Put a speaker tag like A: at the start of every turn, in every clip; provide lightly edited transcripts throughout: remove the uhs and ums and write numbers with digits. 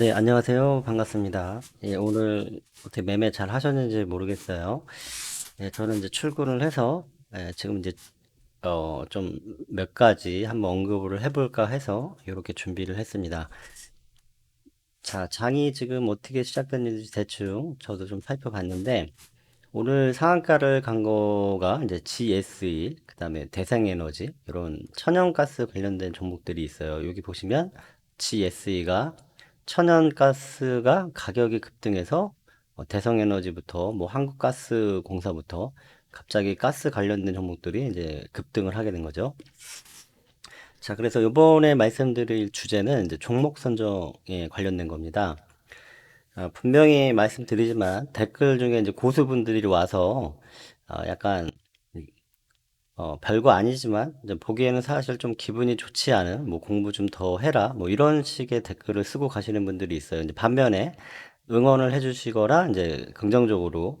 A: 네, 안녕하세요. 반갑습니다. 예, 오늘 어떻게 매매 잘 하셨는지 모르겠어요. 예, 저는 이제 출근을 해서, 지금 이제, 좀 몇 가지 한번 언급을 해볼까 해서 이렇게 준비를 했습니다. 자, 장이 지금 어떻게 시작됐는지 대충 저도 좀 살펴봤는데, 오늘 상한가를 간 거가 이제 GSE, 그 다음에 대생에너지, 이런 천연가스 관련된 종목들이 있어요. 여기 보시면 GSE가 천연가스가 가격이 급등해서 대성에너지부터 뭐 한국가스공사부터 갑자기 가스 관련된 종목들이 이제 급등을 하게 된 거죠. 자, 그래서 이번에 말씀드릴 주제는 이제 종목 선정에 관련된 겁니다. 분명히 말씀드리지만 댓글 중에 이제 고수분들이 와서 약간 별거 아니지만 이제 보기에는 사실 좀 기분이 좋지 않은 뭐 공부 좀 더 해라 뭐 이런 식의 댓글을 쓰고 가시는 분들이 있어요. 이제 반면에 응원을 해주시거나 이제 긍정적으로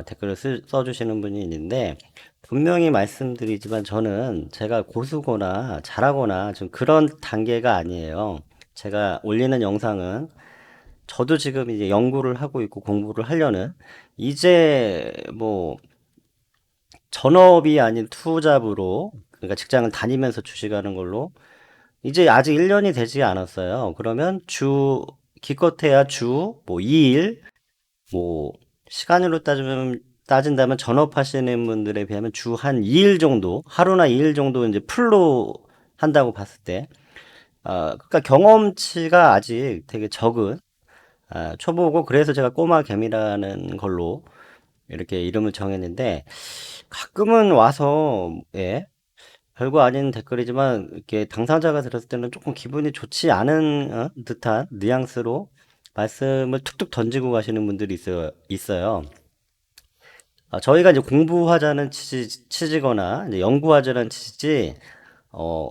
A: 댓글을 써주시는 분이 있는데 분명히 말씀드리지만 저는 제가 고수거나 잘하거나 좀 그런 단계가 아니에요. 제가 올리는 영상은 저도 지금 이제 연구를 하고 있고 공부를 하려는 이제 뭐 전업이 아닌 투잡으로 그러니까 직장을 다니면서 주식하는 걸로 이제 아직 1년이 되지 않았어요. 그러면 기껏해야 주 뭐 2일 뭐 시간으로 따진다면 전업하시는 분들에 비하면 주 한 2일 정도 하루나 2일 정도 이제 풀로 한다고 봤을 때 그러니까 경험치가 아직 되게 적은 초보고 그래서 제가 꼬마 개미라는 걸로 이렇게 이름을 정했는데 가끔은 와서 예, 별거 아닌 댓글이지만 이렇게 당사자가 들었을 때는 조금 기분이 좋지 않은 듯한 뉘앙스로 말씀을 툭툭 던지고 가시는 분들이 있어요. 저희가 이제 공부하자는 취지거나 이제 연구하자는 취지지 어,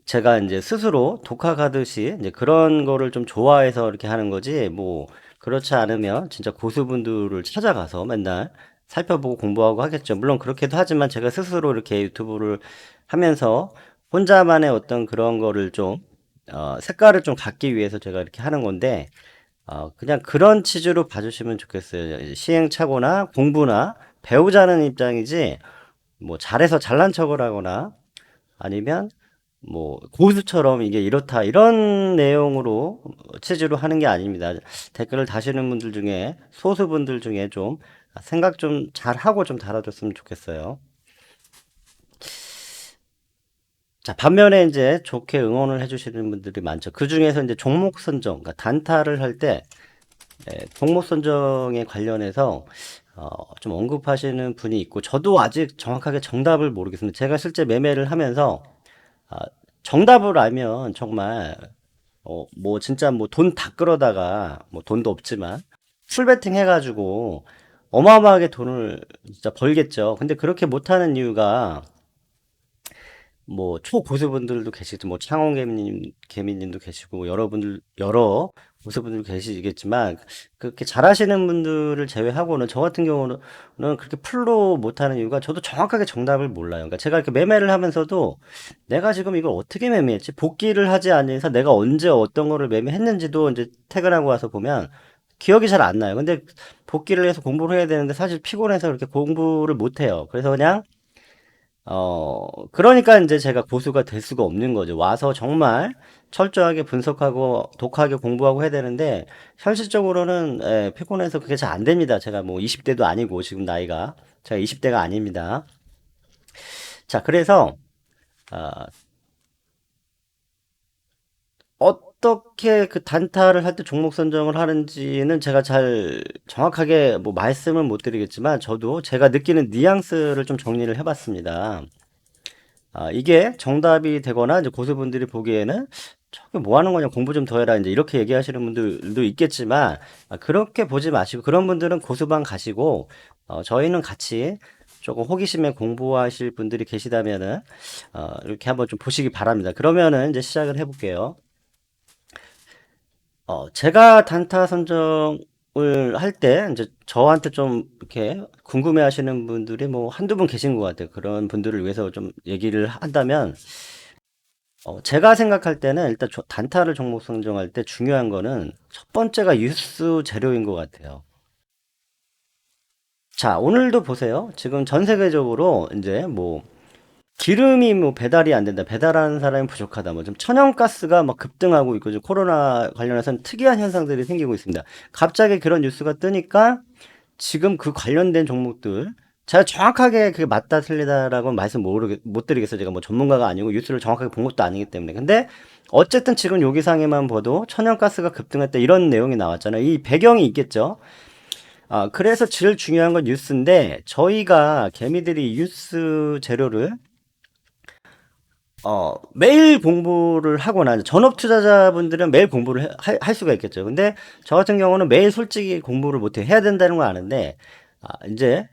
A: 제가 이제 스스로 독학하듯이 이제 그런 거를 좀 좋아해서 이렇게 하는 거지, 뭐, 그렇지 않으면 진짜 고수분들을 찾아가서 맨날 살펴보고 공부하고 하겠죠. 물론 그렇게도 하지만 제가 스스로 이렇게 유튜브를 하면서 혼자만의 어떤 그런 거를 좀, 색깔을 좀 갖기 위해서 제가 이렇게 하는 건데, 그냥 그런 취지로 봐주시면 좋겠어요. 시행착오나 공부나 배우자는 입장이지, 뭐 잘해서 잘난 척을 하거나 아니면 뭐 고수처럼 이게 이렇다 이런 내용으로 취지로 하는 게 아닙니다. 댓글을 다시는 분들 중에 소수분들 중에 좀 생각 좀 잘하고 좀 달아줬으면 좋겠어요. 자, 반면에 이제 좋게 응원을 해주시는 분들이 많죠. 그 중에서 이제 종목 선정, 그러니까 단타를 할 때 종목 선정에 관련해서 좀 언급하시는 분이 있고 저도 아직 정확하게 정답을 모르겠습니다. 제가 실제 매매를 하면서 아, 정답을 알면 정말 뭐 진짜 뭐 돈 다 끌어다가 뭐 돈도 없지만 풀베팅 해가지고 어마어마하게 돈을 진짜 벌겠죠. 근데 그렇게 못하는 이유가 뭐 초고수분들도 계시고 뭐 개미님도 계시고 뭐 여러 고수분들 계시겠지만 그렇게 잘하시는 분들을 제외하고는 저 같은 경우는 그렇게 풀로 못하는 이유가 저도 정확하게 정답을 몰라요. 그러니까 제가 이렇게 매매를 하면서도 내가 지금 이걸 어떻게 매매했지? 복귀를 하지 않은 이상 내가 언제 어떤 거를 매매했는지도 이제 퇴근하고 와서 보면 기억이 잘 안 나요. 근데 복귀를 해서 공부를 해야 되는데 사실 피곤해서 그렇게 공부를 못 해요. 그래서 그냥 그러니까 이제 제가 고수가 될 수가 없는 거죠. 와서 정말 철저하게 분석하고 독하게 공부하고 해야 되는데, 현실적으로는, 피곤해서 그게 잘 안 됩니다. 제가 뭐 20대도 아니고, 지금 나이가. 제가 20대가 아닙니다. 자, 그래서, 어, 어떻게 그 단타를 할 때 종목 선정을 하는지는 제가 잘 정확하게 뭐 말씀은 못 드리겠지만, 저도 제가 느끼는 뉘앙스를 좀 정리를 해봤습니다. 이게 정답이 되거나 이제 고수분들이 보기에는 저게 뭐 하는 거냐 공부 좀 더 해라 이제 이렇게 얘기하시는 분들도 있겠지만 그렇게 보지 마시고 그런 분들은 고수방 가시고 저희는 같이 조금 호기심에 공부하실 분들이 계시다면은 이렇게 한번 좀 보시기 바랍니다. 그러면은 이제 시작을 해볼게요. 제가 단타 선정을 할 때 이제 저한테 좀 이렇게 궁금해 하시는 분들이 뭐 한두 분 계신 것 같아요. 그런 분들을 위해서 좀 얘기를 한다면 제가 생각할 때는 일단 단타를 종목 선정할 때 중요한 거는 첫 번째가 유수 재료인 것 같아요. 자, 오늘도 보세요. 지금 전 세계적으로 이제 뭐 기름이 뭐 배달이 안 된다. 배달하는 사람이 부족하다. 뭐 좀 천연가스가 막 급등하고 있고, 지금 코로나 관련해서는 특이한 현상들이 생기고 있습니다. 갑자기 그런 뉴스가 뜨니까 지금 그 관련된 종목들, 제가 정확하게 그게 맞다 틀리다라고 말씀 못 드리겠어요. 제가 뭐 전문가가 아니고 뉴스를 정확하게 본 것도 아니기 때문에. 근데 어쨌든 지금 여기상에만 봐도 천연가스가 급등했다 이런 내용이 나왔잖아요. 이 배경이 있겠죠. 그래서 제일 중요한 건 뉴스인데, 저희가 개미들이 뉴스 재료를 매일 공부를 하거나, 전업 투자자분들은 매일 공부를 할 수가 있겠죠. 근데 저 같은 경우는 매일 솔직히 공부를 못해. 해야 된다는 걸 아는데, 이제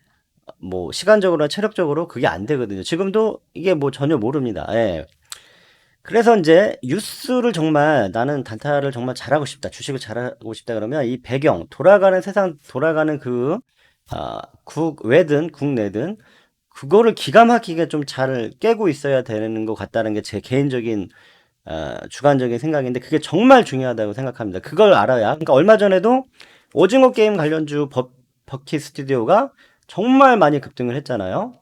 A: 뭐 시간적으로나 체력적으로 그게 안 되거든요. 지금도 이게 뭐 전혀 모릅니다. 예. 그래서 이제 뉴스를 정말 나는 단타를 정말 잘하고 싶다. 주식을 잘하고 싶다 그러면 이 배경, 돌아가는 세상, 돌아가는 외든 국내든 그거를 기가 막히게 좀 잘 깨고 있어야 되는 것 같다는 게 제 개인적인 주관적인 생각인데, 그게 정말 중요하다고 생각합니다. 그걸 알아야. 그러니까 얼마 전에도 오징어 게임 관련주 버킷 스튜디오가 정말 많이 급등을 했잖아요.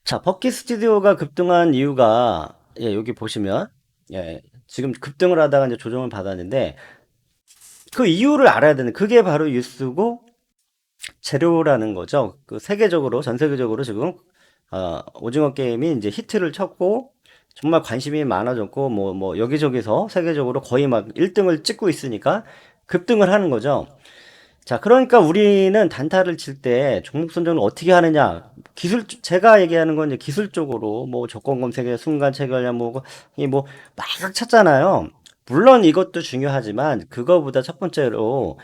A: 자, 버킷 스튜디오가 급등한 이유가, 예, 여기 보시면, 예, 지금 급등을 하다가 이제 조정을 받았는데, 그 이유를 알아야 되는, 그게 바로 뉴스고, 재료라는 거죠. 그 세계적으로, 전 세계적으로 지금, 오징어 게임이 이제 히트를 쳤고, 정말 관심이 많아졌고, 여기저기서 세계적으로 거의 막 1등을 찍고 있으니까 급등을 하는 거죠. 자, 그러니까 우리는 단타를 칠 때 종목 선정을 어떻게 하느냐? 제가 얘기하는 건 이제 기술적으로, 뭐, 조건 검색에 순간 체결량, 막 찾잖아요. 물론 이것도 중요하지만, 그거보다 첫 번째로,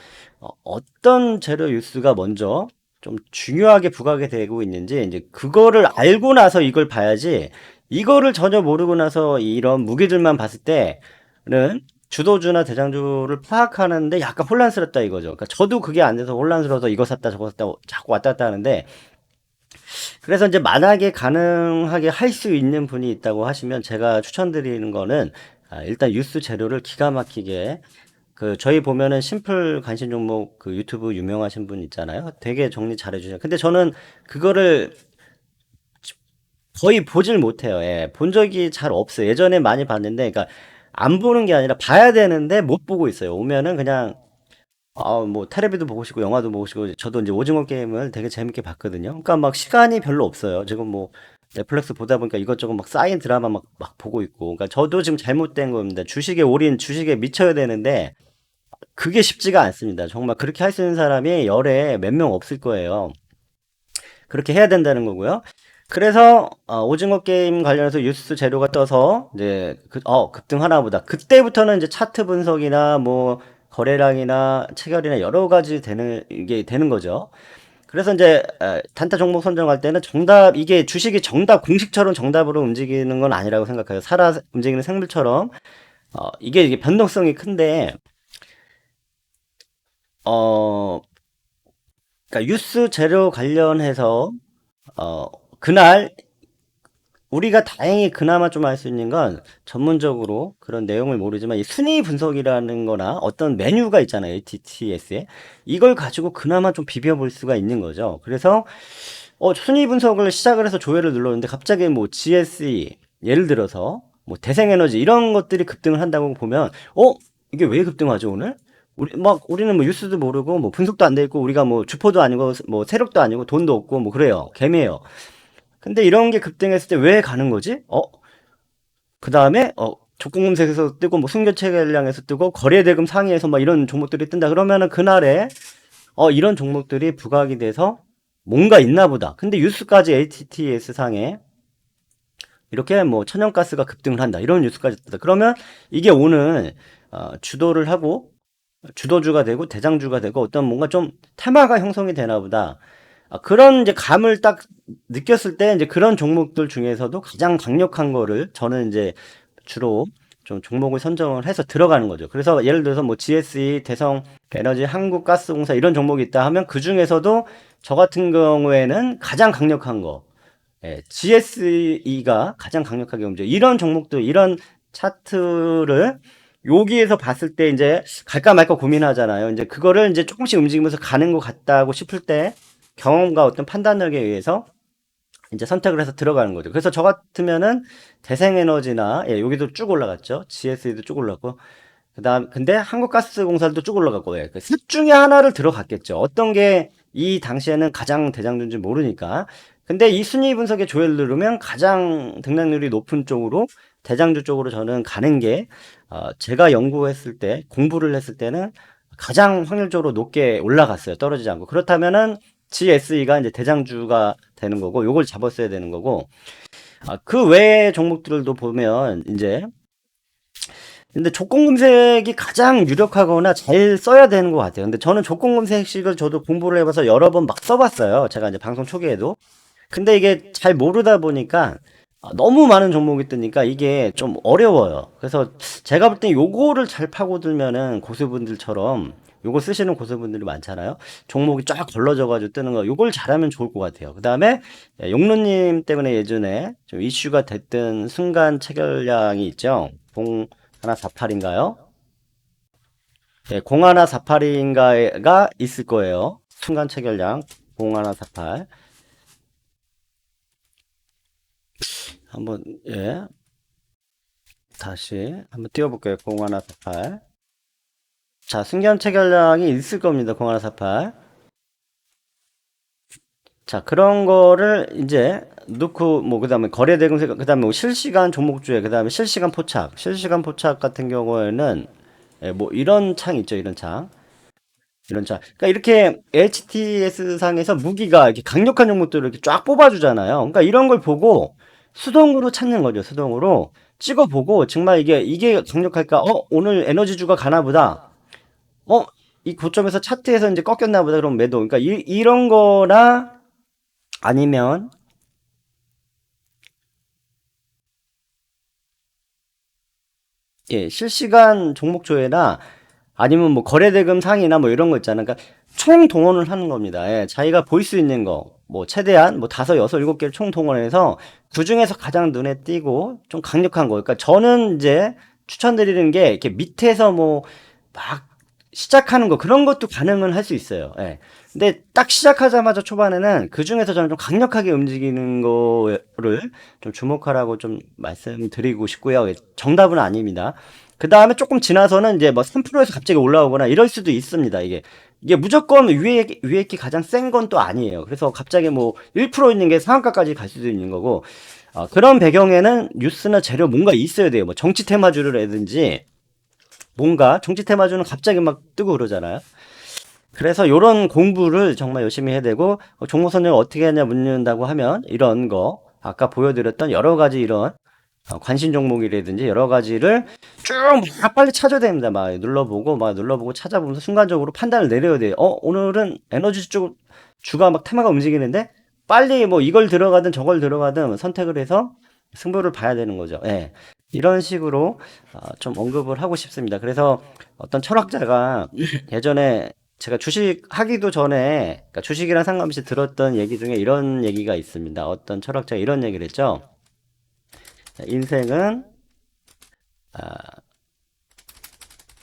A: 어떤 재료 뉴스가 먼저 좀 중요하게 부각이 되고 있는지, 이제 그거를 알고 나서 이걸 봐야지, 이거를 전혀 모르고 나서 이런 무기들만 봤을 때는 주도주나 대장주를 파악하는데 약간 혼란스럽다 이거죠. 그러니까 저도 그게 안 돼서 혼란스러워서 이거 샀다 저거 샀다 자꾸 왔다 갔다 하는데, 그래서 이제 만약에 가능하게 할 수 있는 분이 있다고 하시면 제가 추천드리는 거는, 일단 뉴스 재료를 기가 막히게, 저희 보면은 심플 관심 종목 그 유튜브 유명하신 분 있잖아요. 되게 정리 잘 해주세요. 근데 저는 그거를 거의 보질 못해요. 예. 본 적이 잘 없어요. 예전에 많이 봤는데, 그러니까 안 보는 게 아니라 봐야 되는데 못 보고 있어요. 오면은 그냥 뭐 테레비도 보고 싶고 영화도 보고 싶고, 저도 이제 오징어 게임을 되게 재밌게 봤거든요. 그러니까 막 시간이 별로 없어요. 지금 뭐 넷플릭스 보다 보니까 이것저것 막 쌓인 드라마 막 보고 있고. 그러니까 저도 지금 잘못된 겁니다. 주식에 미쳐야 되는데 그게 쉽지가 않습니다. 정말 그렇게 할 수 있는 사람이 열에 몇 명 없을 거예요. 그렇게 해야 된다는 거고요. 그래서 오징어 게임 관련해서 뉴스 재료가 떠서 이제 급등하나 보다. 그때부터는 이제 차트 분석이나 뭐 거래량이나 체결이나 여러 가지 이게 되는 거죠. 그래서 이제 단타 종목 선정할 때는 이게 주식이 공식처럼 정답으로 움직이는 건 아니라고 생각해요. 살아 움직이는 생물처럼 이게 변동성이 큰데, 어 그러니까 뉴스 재료 관련해서 어 그날 우리가 다행히 그나마 좀 알 수 있는 건, 전문적으로 그런 내용을 모르지만 이 순위 분석이라는 거나 어떤 메뉴가 있잖아요. ATTS에. 이걸 가지고 그나마 좀 비벼볼 수가 있는 거죠. 그래서 순위 분석을 시작을 해서 조회를 눌렀는데 갑자기 뭐 GSE, 예를 들어서 뭐 대생에너지 이런 것들이 급등을 한다고 보면, 이게 왜 급등하죠 오늘? 우리는 뭐 뉴스도 모르고 뭐 분석도 안 돼 있고, 우리가 뭐 주포도 아니고 뭐 세력도 아니고 돈도 없고 뭐 그래요. 개미예요. 근데 이런 게 급등했을 때 왜 가는 거지? 그 다음에, 조건 검색에서 뜨고, 뭐, 순결체결량에서 뜨고, 거래대금 상위에서 막 이런 종목들이 뜬다. 그러면은 그날에, 이런 종목들이 부각이 돼서 뭔가 있나 보다. 근데 뉴스까지 ATTS 상에 이렇게 뭐 천연가스가 급등을 한다. 이런 뉴스까지 뜬다. 그러면 이게 오늘, 주도를 하고, 주도주가 되고, 대장주가 되고, 어떤 뭔가 좀 테마가 형성이 되나 보다. 그런 이제 감을 딱 느꼈을 때, 이제 그런 종목들 중에서도 가장 강력한 거를 저는 이제 주로 좀 종목을 선정을 해서 들어가는 거죠. 그래서 예를 들어서 뭐 GSE, 대성 에너지, 한국가스공사 이런 종목이 있다 하면 그 중에서도 저 같은 경우에는 가장 강력한 거, GSE가 가장 강력하게 움직여요. 이런 종목들, 이런 차트를 여기에서 봤을 때 이제 갈까 말까 고민하잖아요. 이제 그거를 이제 조금씩 움직이면서 가는 것 같다고 싶을 때 경험과 어떤 판단력에 의해서 이제 선택을 해서 들어가는 거죠. 그래서 저 같으면은 대생에너지나, 여기도 쭉 올라갔죠. GSE도 쭉 올랐고, 근데 한국가스공사도 쭉 올라갔고, 그셋 중에 하나를 들어갔겠죠. 어떤 게 이 당시에는 가장 대장주인지 모르니까. 근데 이 순위 분석의 조회를 누르면 가장 등락률이 높은 쪽으로, 대장주 쪽으로 저는 가는 게, 제가 연구했을 때, 공부를 했을 때는 가장 확률적으로 높게 올라갔어요. 떨어지지 않고. 그렇다면은 GSE가 이제 대장주가 되는 거고, 요걸 잡았어야 되는 거고, 그 외의 종목들도 보면 이제 근데 조건 검색이 가장 유력하거나 잘 써야 되는 것 같아요. 근데 저는 조건 검색식을 저도 공부를 해봐서 여러 번 막 써봤어요. 제가 이제 방송 초기에도. 근데 이게 잘 모르다 보니까 너무 많은 종목이 뜨니까 이게 좀 어려워요. 그래서 제가 볼 땐 요거를 잘 파고들면은 고수분들처럼 요거 쓰시는 고수분들이 많잖아요. 종목이 쫙 걸러져가지고 뜨는 거 요걸 잘하면 좋을 것 같아요. 그 다음에 용루님 때문에 예전에 좀 이슈가 됐던 순간 체결량이 있죠. 0148인가요? 네, 0148인가가 있을 거예요. 순간 체결량 0148. 한번 다시 한번 띄워볼게요. 0148. 자, 순간 체결량이 있을 겁니다. 0148. 자, 그런 거를 이제 넣고 뭐 그다음에 거래대금 그다음에 뭐 실시간 종목주에 그다음에 실시간 포착 같은 경우에는 뭐 이런 창 있죠. 이런 창. 이런 차. 그러니까 이렇게 HTS 상에서 무기가 이렇게 강력한 종목들을 이렇게 쫙 뽑아주잖아요. 그러니까 이런 걸 보고 수동으로 찾는 거죠. 수동으로 찍어보고 정말 이게 강력할까? 오늘 에너지주가 가나 보다. 어, 이 고점에서 차트에서 이제 꺾였나 보다. 그럼 매도. 그러니까 이런 거나 아니면 실시간 종목 조회나 아니면 뭐 거래대금 상이나 뭐 이런 거 있잖아요. 그러니까 총 동원을 하는 겁니다. 자기가 볼 수 있는 거, 뭐 최대한 뭐 다섯, 여섯, 일곱 개를 총 동원해서 그 중에서 가장 눈에 띄고 좀 강력한 거. 그러니까 저는 이제 추천드리는 게 이렇게 밑에서 뭐 막 시작하는 거 그런 것도 가능은 할 수 있어요. 근데 딱 시작하자마자 초반에는 그 중에서 저는 좀 강력하게 움직이는 거를 좀 주목하라고 좀 말씀드리고 싶고요. 정답은 아닙니다. 그 다음에 조금 지나서는 이제 뭐 3%에서 갑자기 올라오거나 이럴 수도 있습니다. 이게 무조건 위에 게 가장 센 건 또 아니에요. 그래서 갑자기 뭐 1% 있는 게 상한가까지 갈 수도 있는 거고, 그런 배경에는 뉴스나 재료 뭔가 있어야 돼요. 뭐 정치 테마주라든지 뭔가 정치 테마주는 갑자기 막 뜨고 그러잖아요. 그래서 이런 공부를 정말 열심히 해야 되고, 종목 선정을 어떻게 하냐 묻는다고 하면 이런 거 아까 보여드렸던 여러 가지 이런 관심 종목이라든지 여러 가지를 쭉 막 빨리 찾아야 됩니다. 막 눌러보고 찾아보면서 순간적으로 판단을 내려야 돼요. 오늘은 에너지 쪽 주가 막 테마가 움직이는데 빨리 뭐 이걸 들어가든 저걸 들어가든 선택을 해서 승부를 봐야 되는 거죠. 이런 식으로 좀 언급을 하고 싶습니다. 그래서 어떤 철학자가 예전에 제가 주식 하기도 전에 그러니까 주식이랑 상관없이 들었던 얘기 중에 이런 얘기가 있습니다. 어떤 철학자가 이런 얘기를 했죠. 인생은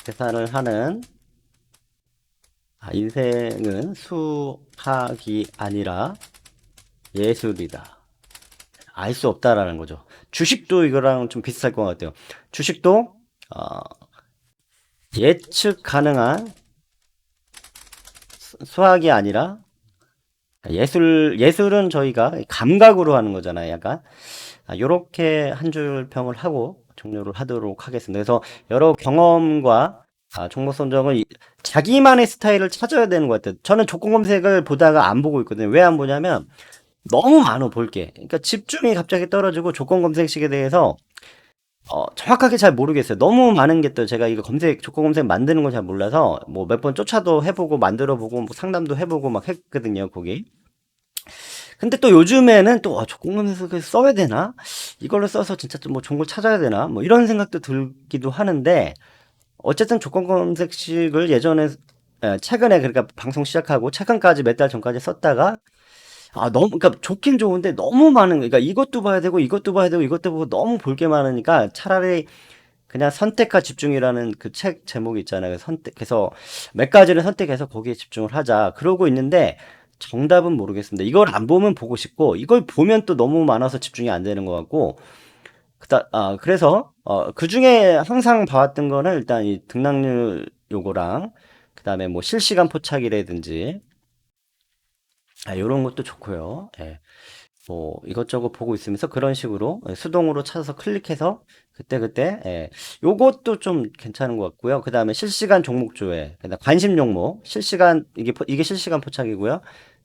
A: 계산을 하는 인생은 수학이 아니라 예술이다. 알 수 없다라는 거죠. 주식도 이거랑 좀 비슷할 것 같아요. 주식도 예측 가능한 수학이 아니라 예술은 저희가 감각으로 하는 거잖아요. 약간 요렇게 한 줄 평을 하고 종료를 하도록 하겠습니다. 그래서 여러 경험과 종목 선정을 자기만의 스타일을 찾아야 되는 것 같아요. 저는 조건 검색을 보다가 안 보고 있거든요. 왜 안 보냐면 너무 많아 볼 게. 그러니까 집중이 갑자기 떨어지고 조건 검색식에 대해서 정확하게 잘 모르겠어요. 너무 많은 게 또 제가 이거 조건 검색 만드는 걸 잘 몰라서 뭐 몇 번 쫓아도 해보고 만들어보고 뭐 상담도 해보고 막 했거든요, 거기. 근데 또 요즘에는 또 조건 검색을 써야 되나? 이걸로 써서 진짜 좀 뭐 좋은 걸 찾아야 되나? 뭐 이런 생각도 들기도 하는데 어쨌든 조건 검색식을 최근에 그러니까 방송 시작하고 최근까지 몇 달 전까지 썼다가 너무, 그러니까 좋긴 좋은데 너무 많은, 그러니까 이것도 봐야 되고, 이것도 봐야 되고, 이것도 보고 너무 볼 게 많으니까 차라리 그냥 선택과 집중이라는 그 책 제목이 있잖아요. 선택해서 몇 가지를 선택해서 거기에 집중을 하자. 그러고 있는데 정답은 모르겠습니다. 이걸 안 보면 보고 싶고, 이걸 보면 또 너무 많아서 집중이 안 되는 것 같고, 그래서, 그 중에 항상 봐왔던 거는 일단 이 등락률 요거랑, 그 다음에 뭐 실시간 포착이라든지, 요런 것도 좋고요. 예. 뭐 이것저것 보고 있으면서 그런 식으로 수동으로 찾아서 클릭해서 그때그때 요것도 좀 괜찮은 것 같고요. 그 다음에 실시간 종목 조회, 그다음 관심 종목, 실시간 이게 실시간 포착이고요.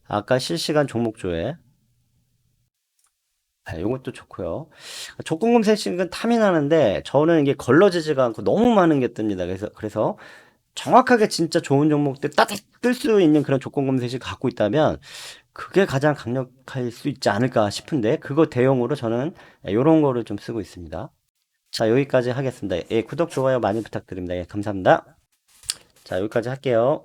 A: 아까 실시간 종목 조회, 요것도 좋고요. 조건 검색식은 탐이 나는데 저는 이게 걸러지지가 않고 너무 많은 게 뜹니다. 그래서 정확하게 진짜 좋은 종목들 따닥 뜰 수 있는 그런 조건 검색식 갖고 있다면 그게 가장 강력할 수 있지 않을까 싶은데 그거 대용으로 저는 이런 거를 좀 쓰고 있습니다. 자, 여기까지 하겠습니다. 예, 구독, 좋아요 많이 부탁드립니다. 예, 감사합니다. 자, 여기까지 할게요.